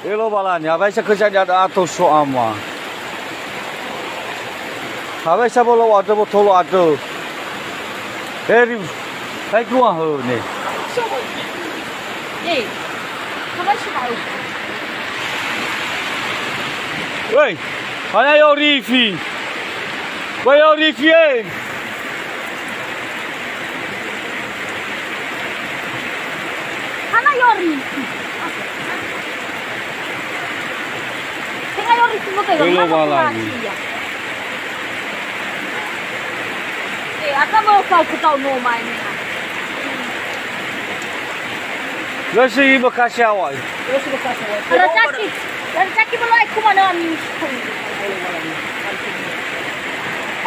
Elo balanya, vai sa kerja ada ato so ama. Vai sa bolo ato botolo ato. Eri, vai keluar ho ni. Kamu siapa? Woi, mana yo rifi? Woi yo rifi eh. Mana yori? Tinggal yori semua kayak Elo balanya. Apa mau kau ketahui nomor ini? Lasi bekasi awal. Rezeki belum aku mana ni?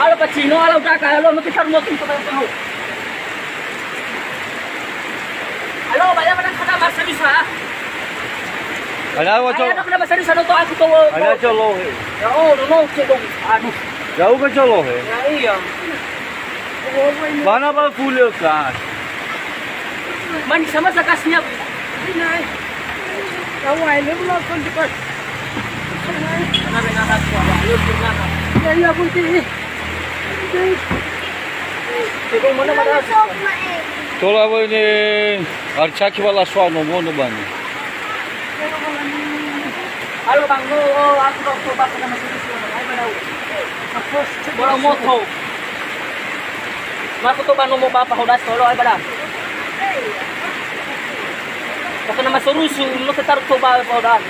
Halo Pacino, halo Kakak, halo mesti farmo tu tahu. Halo, banyak mana kata bahasa bisa? Ada apa colo? Ada kena bahasa bisa tu aku tu. Ada colo. Ya oh, no cedong. Aduh. Jauh ke colo he? Ya iya. Mana bal full kan? Man sama sakasnya. Ini. Kawai ni belum pun cepat. Kenapa nak aku? Lu kenapa? Ya putih. Cedong mana mana? Colo apa ini? Arcaki bala suano mono bani. Halo Bang, aku dah coba kena masuk di sini. Ai mana? Aku bola moto. Aku tu banu mo bapa hodas tolo ai bada. Ako na masurusu, no te tar to ba hodas.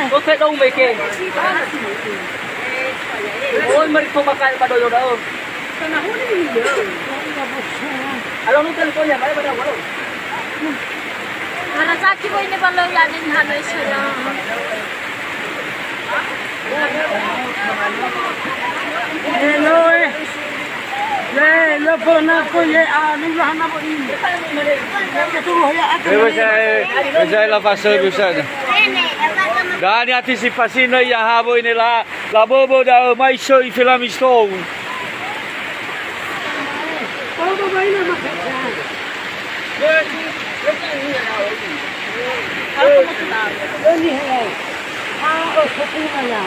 No te dong meke. Oy mari to bakal bado yo daw. Kana huni ni. Halo no telepon ya, bada walo. Rezeki boy ni balau yanin hanoi sila. Hello le pona ko ye anu lahna bo ini tu ya Bisa la fase bisa. Gani antisipasi no ya habo ini la bobo da mai so I filamisto. Todo vai na makanya ini hai ah oh sepuluh ya.